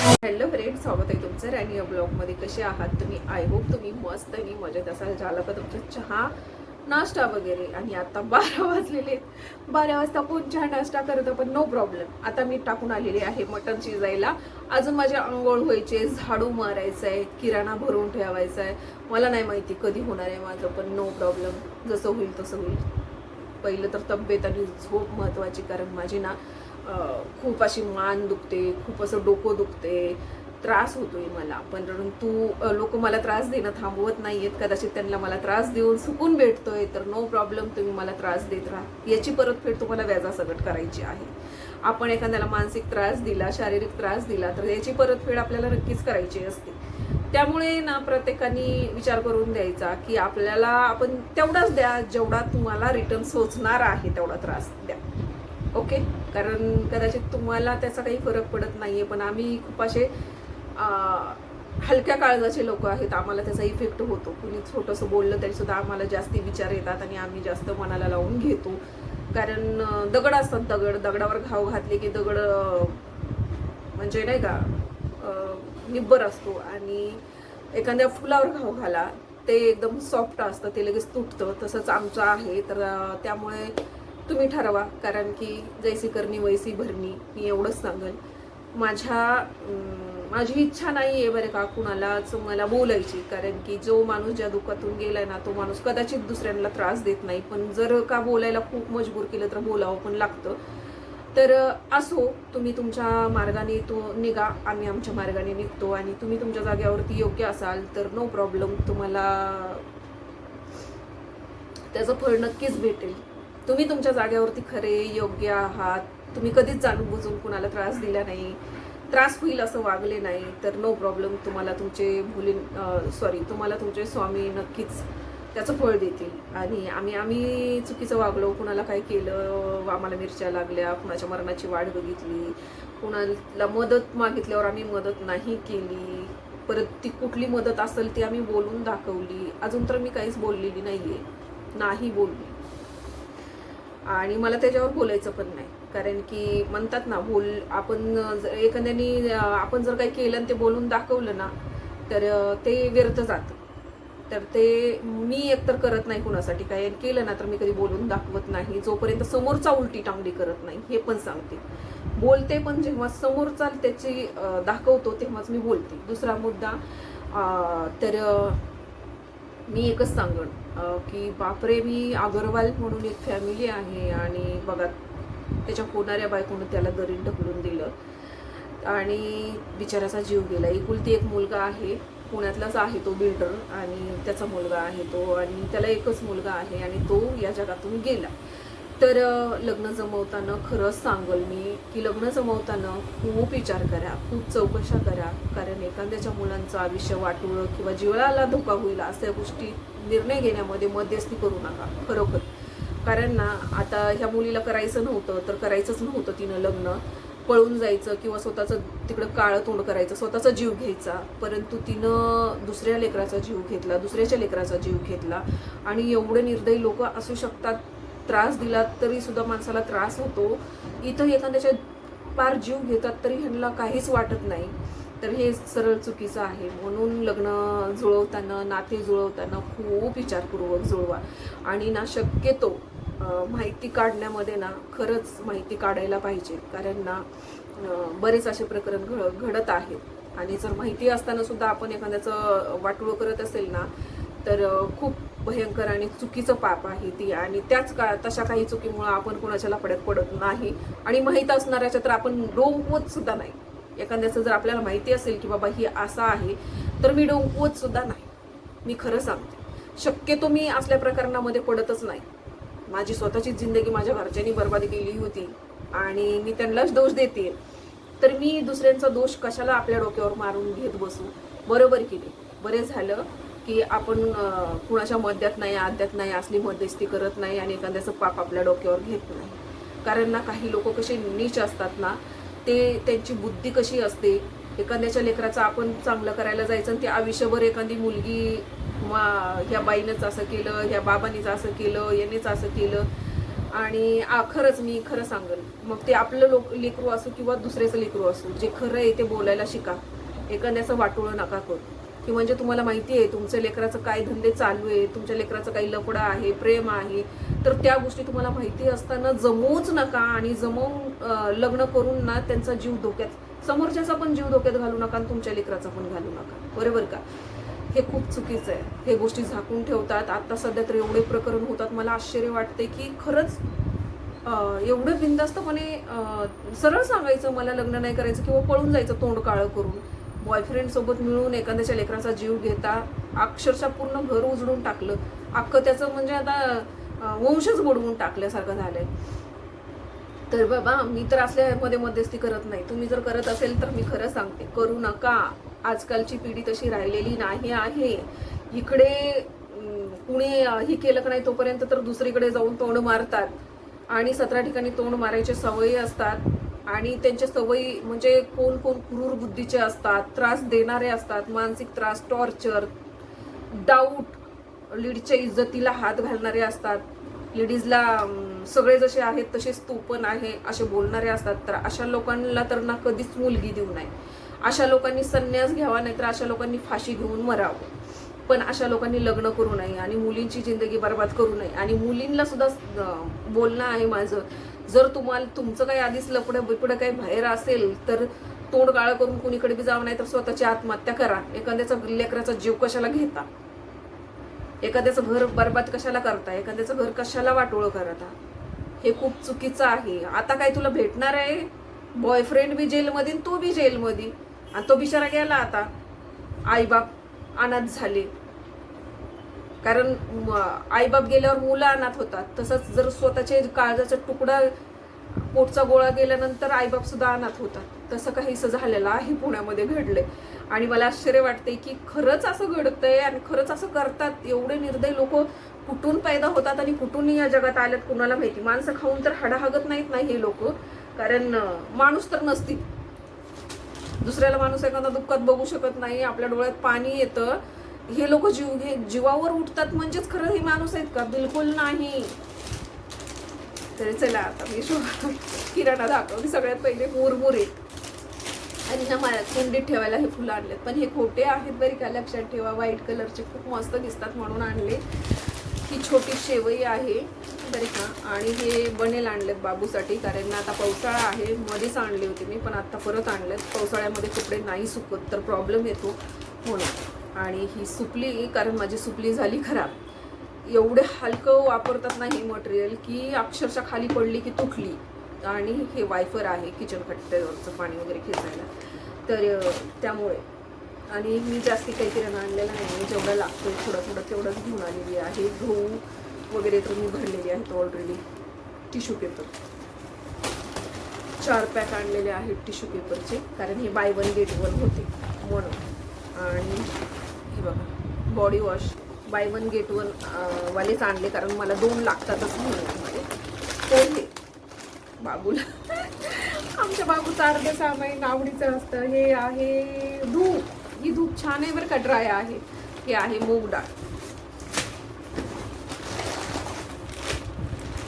Hello friend, स्वागत आहे तुमचं राणी या ब्लॉगमध्ये. कसे आहात तुम्ही? आय होप तुम्ही मस्त आणि मजेत असाल. झाला का तुमचा चहा नाश्ता वगैरे? आणि आता 12 वाजलेले. 12 वाजता कोण चहा नाश्ता करतं, पण नो प्रॉब्लेम. आता मी टाकून आलेली आहे मटण शिजायला. अजून माझे आंघोळ व्हायचे, झाडू मारायचं आहे, किराणा भरून ठेवायचा आहे. मला नाही माहिती कधी होणार आहे माझं, पण नो प्रॉब्लेम. जसं होईल तसं होईल. पहिलं तर तब्येत आणि झोप महत्त्वाची, कारण माझी ना खूप अशी मान दुखते, खूप असं डोकं दुखते, त्रास होतोय मला. पण तू लोक मला त्रास देणं थांबवत नाहीयेत. कदाचित त्यांना मला त्रास देऊन सुकून भेटतोय, तर नो प्रॉब्लेम, तुम्ही मला त्रास देत राहा. याची परतफेड तुम्हाला व्याजासकट करायची आहे. आपण एखाद्याला मानसिक त्रास दिला, शारीरिक त्रास दिला, तर याची परतफेड आपल्याला नक्कीच करायची असते. त्यामुळे ना प्रत्येकाने विचार करून द्यायचा की आपल्याला आपण तेवढाच द्या जेवढा तुम्हाला रिटर्न सोचणार आहे, तेवढा त्रास द्या. ओके, कारण कदाचित तुम्हाला त्याचा काही फरक पडत नाहीये, पण आम्ही खूप असे हलक्या काळजाचे लोक आहेत. आम्हाला त्याचा इफेक्ट होतो. कुणी छोटंसं बोललं तरी सुद्धा आम्हाला जास्ती विचार येतात आणि आम्ही जास्त मनाला लावून घेतो. कारण दगड असतात, दगडावर घाव घातले की दगड म्हणजे नाही का निब्बर असतो, आणि एखाद्या फुलावर घाव घाला ते एकदम सॉफ्ट असतं, ते लगेच तुटतं. तसंच आमचं आहे. तर त्यामुळे तुम्ही ठरवा, कारण की जैसी करणी वैसी भरणी, मी एवढंच सांगेल. माझी इच्छा नाही आहे बरं का कुणालाच मला बोलायची, कारण की जो माणूस ज्या दुःखातून गेलाय ना, तो माणूस कदाचित दुसऱ्यांना त्रास देत नाही, पण जर का बोलायला खूप मजबूर केलं तर बोलावं पण लागतं. तर असो, तुम्ही तुमच्या मार्गाने तो निघा, आम्ही आमच्या मार्गाने निघतो. आणि तुम्ही तुमच्या जागेवरती योग्य असाल तर नो प्रॉब्लेम, तुम्हाला त्याचं फळ नक्कीच भेटेल. तुम्ही तुमच्या जागेवरती खरे योग्य आहात. तुम्ही कधीच जाणून बुजून कुणाला त्रास दिला नाही, त्रास होईल असं वागले नाही, तर नो प्रॉब्लेम, तुम्हाला तुमचे स्वामी नक्कीच त्याचं फळ देतील. आणि आम्ही चुकीचं वागलो, कुणाला काय केलं, आम्हाला मिरच्या लागल्या, कुणाच्या मरणाची वाट बघितली, कुणाला मदत मागितल्यावर आम्ही मदत नाही केली, परत ती कुठली मदत असेल ती आम्ही बोलून दाखवली. अजून तर मी काहीच बोललेली नाहीये, नाही बोलली, आणि मला त्याच्यावर बोलायचं पण नाही. कारण की म्हणतात ना, आपण एखाद्याने आपण जर काही केलं आणि ते बोलून दाखवलं ना, तर ते व्यर्थ जातं. तर ते मी एकतर करत नाही कुणासाठी काय केलं ना, तर मी कधी बोलून दाखवत नाही, जोपर्यंत समोरचा उलटी टांगडी करत नाही. हे पण सांगते, बोलते पण जेव्हा समोरचा त्याची दाखवतो तेव्हाच मी बोलते. दुसरा मुद्दा, तर मी एकच सांगण की बापरे, मी अगरवाल म्हणून एक फॅमिली आहे, आणि बघा त्याच्या होणाऱ्या बायकोनं त्याला दरीत ढकलून दिलं आणि बिचाराचा जीव गेला. एकुलती एक मुलगा आहे, पुण्यातलाच आहे तो, बिल्डर, आणि त्याचा मुलगा आहे तो, आणि त्याला एकच मुलगा आहे, आणि तो या जगातून गेला. तर लग्न जमवताना खरंच सांगल मी की लग्न जमवताना खूप विचार करा, खूप चौकशा करा, कारण एखाद्याच्या मुलांचं आयुष्य वाटोळं किंवा जीवाला धोका होईल अशा गोष्टी निर्णय घेण्यामध्ये मध्यस्थी करू नका, खरोखर. कारण ना, आता ह्या मुलीला करायचं नव्हतं तर करायचंच नव्हतं तिनं लग्न, पळून जायचं किंवा स्वतःचं तिकडं काळं तोंड करायचं, स्वतःचा जीव घ्यायचा, परंतु तिनं दुसऱ्या लेकराचा जीव घेतला, दुसऱ्याच्या लेकराचा जीव घेतला. आणि एवढे निर्दयी लोक असू शकतात. त्रास दिला तरी सुद्धा माणसाला त्रास होतो. इथं एखाद्याच्या पार जीव घेतात तरी ह्यांना काहीच वाटत नाही. तर हे सरळ चुकीचं आहे. म्हणून लग्न जुळवताना, नाते जुळवताना खूप विचारपूर्वक जुळवा. आणि ना, शक्यतो माहिती काढण्यामध्ये ना, खरंच माहिती काढायला पाहिजे, कारण ना बरेच असे प्रकरण घडत आहेत. आणि जर माहिती असताना सुद्धा आपण एखाद्याचं वाटोळं करत असेल ना, तर खूप भयंकर आणि चुकीचं पाप आहे ती. आणि तशा काही चुकीमुळे आपण कोणाच्या लफड्यात पडत नाही. आणि माहीत असणाऱ्याच्या तर आपण डोंबवत सुद्धा नाही. एखाद्याचं जर आपल्याला माहिती असेल की बाबा ही असं आहे, तर मी डोंबवत सुद्धा नाही. मी खरं सांगते, शक्यतो मी असल्या प्रकरणामध्ये पडतच नाही. माझी स्वतःचीच जिंदगी माझ्या घरच्यांनी बर्बादी केली होती, आणि मी त्यांनाच दोष देते, तर मी दुसऱ्यांचा दोष कशाला आपल्या डोक्यावर मारून घेत बसू? बरोबर की नाही? बरे झालं की आपण कुणाच्या मध्यात नाही, आद्यात नाही, असली मध्यस्थी करत नाही, आणि एखाद्याचं पाप आपल्या डोक्यावर घेत नाही. कारण ना, काही लोक कसे नीच असतात ना, ते त्यांची बुद्धी कशी असते, एखाद्याच्या लेकराचं आपण चांगलं करायला जायचं, आणि ते आयुष्यभर एखादी मुलगी ह्या बाईनंच असं केलं, ह्या बाबांनीच असं केलं, यानेच असं केलं, आणि खरंच मी खरं सांगेल, मग ते आपलं लेकरू असो किंवा दुसऱ्याचं लेकरू असो, जे खरं आहे ते बोलायला शिका. एखाद्याचं वाटोळं नका करू. की म्हणजे तुम्हाला माहिती आहे तुमच्या लेकराचं काय धंदे चालू आहे, तुमच्या लेकराचं काही लफडा आहे, प्रेम आहे, तर त्या गोष्टी तुम्हाला माहिती असताना जमवूच नका. आणि जमवून लग्न करून ना त्यांचा जीव धोक्यात, समोरच्याचा पण जीव धोक्यात घालू नका आणि तुमच्या लेकराचा पण घालू नका. बरोबर का? हे खूप चुकीचं आहे. हे गोष्टी झाकून ठेवतात. आता सध्या तर एवढे प्रकरण होतात, मला आश्चर्य वाटते की खरंच एवढं बिनधास्तपणे सरळ सांगायचं मला लग्न नाही करायचं किंवा पळून जायचं तोंड काळं करून. बॉयफ्रेंड सोबत मिळून एखाद्याच्या लेकराचा जीव घेता, अक्षरशः पूर्ण घर उजडून टाकलं. अख्खं त्याचं म्हणजे आता वंशच बुडवून टाकल्यासारखं झालंय. तर बाबा मी तर असल्यामध्ये मध्यस्थी करत नाही. तुम्ही जर करत असेल तर मी खरं सांगते, करू नका. आजकालची पिढी तशी राहिलेली नाही आहे. इकडे कुणी ही केलं का नाही तोपर्यंत तर दुसरीकडे जाऊन तोंड मारतात आणि 17 ठिकाणी तोंड मारायचे सवयी असतात. आणि त्यांच्या सवयी म्हणजे कोण कोण क्रूर बुद्धीचे असतात, त्रास देणारे असतात, मानसिक त्रास, टॉर्चर, डाऊट, लीडच्या इज्जतीला हात घालणारे असतात, लेडीजला सगळे जसे आहेत तसेच तू पण आहे असे बोलणारे असतात. तर अशा लोकांना तर ना कधीच मुलगी देऊ नये. अशा लोकांनी संन्यास घ्यावा, नाही तर अशा लोकांनी फाशी घेऊन मरावं. पण अशा लोकांनी लग्न करू नये आणि मुलींची जिंदगी बर्बाद करू नये. आणि मुलींना सुद्धा बोलणं आहे माझं, जर तुम्हाला तुमचं काही आधीच लपडं बिपडं काही बाहेर असेल तर तोंड काळं करून कुणीकडे बी जावं, नाही तर स्वतःची आत्महत्या करा. एखाद्याचा लेकराचा जीव कशाला घेता? एखाद्याचं घर बर्बाद कशाला करता? एखाद्याचं घर कशाला वाटोळं करता? हे खूप चुकीचं आहे. आता काय तुला भेटणार आहे? बॉयफ्रेंड बी जेलमध्ये, तो बी जेलमध्ये, आणि तो बिचारा गेला आता. आईबाप अनाथ झाले, कारण आईबाप गेल्यावर मुलं अनाथ होतात. तसंच जर स्वतःचे काळजाचा तुकडा, पोटचा गोळा गेल्यानंतर आईबाप सुद्धा अनाथ होतात. तसं काहीसं झालेलं आहे, पुण्यामध्ये घडलंय. आणि मला आश्चर्य वाटतंय की खरंच असं घडतंय आणि खरंच असं करतात. एवढे निर्दय लोक कुठून पैदा होतात आणि कुठून या जगात आल्यात कुणाला माहिती. माणसं खाऊन तर हाडा हागत नाहीत ना हे लोक, कारण माणूस तर नसतील. दुसऱ्याला माणूस एखादा दुःखात बघू शकत नाही, आपल्या डोळ्यात पाणी येतं. हे लोक जीवावर उठतात म्हणजेच खरं हे माणूस आहेत का? बिलकुल नाही. तरी चला आता मी किराणा दाखवते. सगळ्यात पहिले मुरमुरे, आणि ना मला कुंडीत ठेवायला हे फुलं आणलेत, पण हे खोटे आहेत बरी का, लक्षात ठेवा. व्हाईट कलरचे खूप मस्त दिसतात म्हणून आणले. ही छोटी शेवई आहे बरी का, आणि हे बनेल आणलेत बाबूसाठी, कारण आता पावसाळा आहे. मध्येच आणले होते मी, पण आता परत आणलेत. पावसाळ्यामध्ये कपडे नाही सुकत तर प्रॉब्लेम येतो म्हणून. आणि ही सुकली, कारण माझी सुकली झाली खराब. एवढे हलकं वापरतात ना हे मटेरियल की अक्षरशः खाली पडली की तुटली. आणि हे वायफर आहे किचन कट्ट्यावरचं पाणी वगैरे खेचायला, तर त्यामुळे. आणि मी जास्ती काही किराणा आणलेला नाही, जेवढं लागतं थोडं तेवढंच घेऊन आलेली आहे. गहू वगैरे तर मी भरलेली आहेत ऑलरेडी. टिश्यू पेपर 4 पॅक आणलेले आहेत टिश्यू पेपरचे, कारण हे बाय 1 गेट 1 होते म्हणून. आणि हे बघा बॉडी वॉश बाय 1 गेट 1 वालेच आणले, कारण मला 2 लागतातच म्हणून. पोहे बाबूला आमच्या बाबूचं अर्ध सामान आवडीचं असतं. हे आहे धूप, ही धूप छान आहे बरं का, ड्राय आहे. हे आहे मूग डाळ,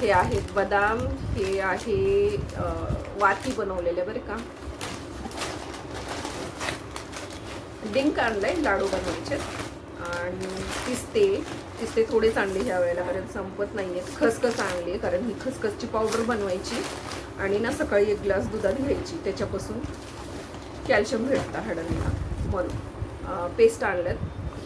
हे आहेत बदाम, हे आहे वाती बनवलेले बरं का. डिंक आणलंय लाडू बनवायचे. आणि पिस्ते थोडेच आणले ह्या वेळेला, कारण संपत नाही आहेत. खसखस आणली, कारण ही खसखसची पावडर बनवायची आणि ना सकाळी 1 ग्लास दुधात घ्यायची, त्याच्यापासून कॅल्शियम भेटतं हाडांना म्हणून. पेस्ट आणल्यात.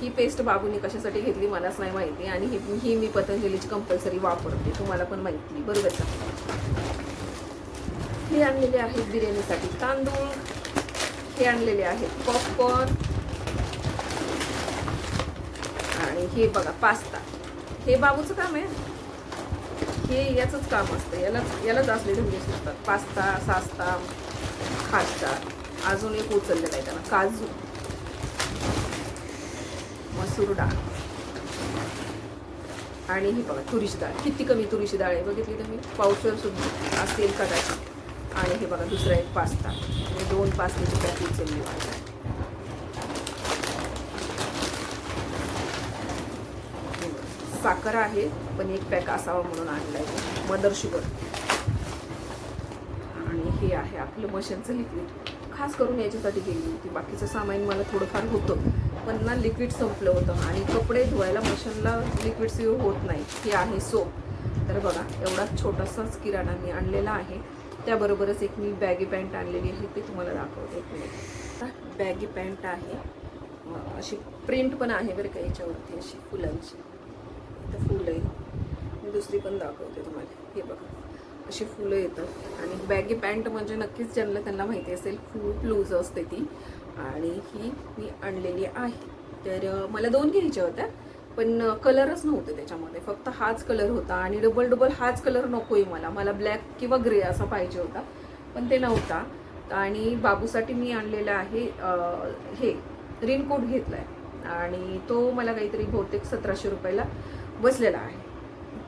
ही पेस्ट बाबूने कशासाठी घेतली मलाच नाही माहिती, आणि ही मी पतंजलीची कंपल्सरी वापरते, तुम्हाला पण माहिती बरोबर का. हे आणलेले आहेत बिर्याणीसाठी तांदूळ, हे आणलेले आहेत पॉपकॉर्न, आणि हे बघा पास्ता. हे बाबूचं काम आहे, हे याचंच काम असतं. यालाच असले धंदे सुचतात. पास्ता, सास्ता, खास्ता. अजून एक उचललेलं आहे त्याला, काजू, मसूर डाळ, आणि ही बघा तुरीची डाळ. किती कमी तुरीची डाळ आहे बघितली तुम्ही, पावशेर सुद्धा असेल कदाचित. आणि हे बघा दुसरा एक पास्ता, 2 पास्त्याची पॅक उचलली. साखर आहे, पण 1 पॅक असावा म्हणून आणलाय. Mother sugar. आणि हे आहे आपलं मशीनचं लिक्विड. खास करून याच्यासाठी गेली होती. बाकीचं सामान मला थोडंफार होतं, पण ना लिक्विड संपलं होतं आणि कपडे धुवायला मशीनला लिक्विड सेव्ह होत नाही. हे आहे सोप. तर बघा, एवढा छोटासाच किराणा मी आणलेला आहे. त्याबरोबरच एक मी बॅगी पॅन्ट आणलेली आहे, ते तुम्हाला दाखवते. एक मिनिट. बॅगी पॅन्ट आहे, अशी प्रिंट पण आहे बरं का याच्यावरती, अशी फुलांची. इथं फुलं आहे. मी दुसरी पण दाखवते तुम्हाला. हे बघा, अशी फुलं येतात. आणि बॅगी पॅन्ट म्हणजे नक्कीच त्यांना माहिती असेल, खूप लूज असते ती. आणि ही मी आणलेली आहे. तर मला 2 घ्यायच्या होत्या, पण कलरच नव्हते त्याच्यामध्ये. फक्त हाच कलर होता आणि डबल हाच कलर नकोय मला ब्लॅक किंवा ग्रे असा पाहिजे होता, पण ते नव्हता. आणि बाबूसाठी मी आणलेला आहे हे रेनकोट घेतला आहे आणि तो मला काहीतरी बहुतेक 1700 रुपयाला बसलेला आहे.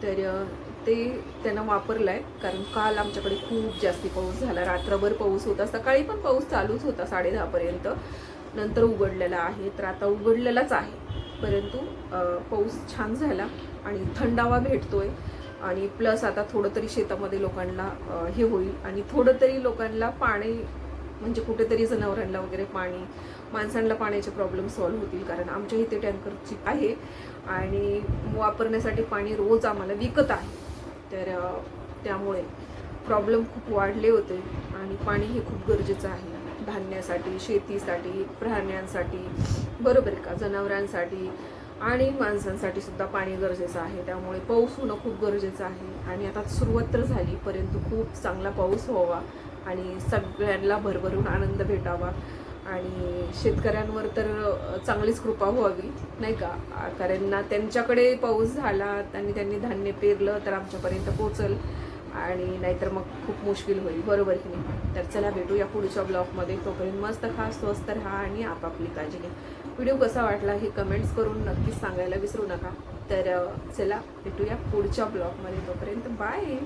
तर ते त्यानं वापरलं आहे, कारण काल आमच्याकडे खूप जास्ती पाऊस झाला. रात्रभर पाऊस होता, सकाळी पण पाऊस चालूच होता 10:30पर्यंत. नंतर उघडलेला आहे. तर आता उघडलेलाच आहे, परंतु पाऊस छान झाला आणि थंडावा भेटतोय. आणि प्लस आता थोडं तरी शेतामध्ये लोकांना हे होईल आणि थोडं तरी लोकांना पाणी, म्हणजे कुठेतरी जनावरांना वगैरे पाणी, माणसांना पाण्याचे प्रॉब्लेम सॉल्व्ह होतील. कारण आमच्या इथे टँकरची आहे आणि वापरण्यासाठी पाणी रोज आम्हाला विकत आहे. तर त्यामुळे प्रॉब्लेम खूप वाढले होते आणि पाणी हे खूप गरजेचं आहे धान्यासाठी, शेतीसाठी, प्राण्यांसाठी, बरोबर आहे का, जनावरांसाठी आणि माणसांसाठी सुद्धा पाणी गरजेचं आहे. त्यामुळे पाऊस होणं खूप गरजेचं आहे. आणि आता सुरुवात तर झाली, परंतु खूप चांगला पाऊस व्हावा आणि सगळ्यांना भरभरून आनंद भेटावा. आणि शेतकऱ्यांवर तर चांगलीच कृपा व्हावी, नाही का, कारण ना त्यांच्याकडे पाऊस झाला आणि त्यांनी धान्य पेरलं तर आमच्यापर्यंत पोचल, आणि नाहीतर मग खूप मुश्किल होईल, बरोबर की नाही. तर चला, भेटूया पुढच्या ब्लॉगमध्ये. तोपर्यंत मस्त खा, स्वस्त राहा आणि आपापली काळजी घ्या. व्हिडिओ कसा वाटला हे कमेंट्स करून नक्कीच सांगायला विसरू नका. तर चला, भेटूया पुढच्या ब्लॉगमध्ये. तोपर्यंत बाय.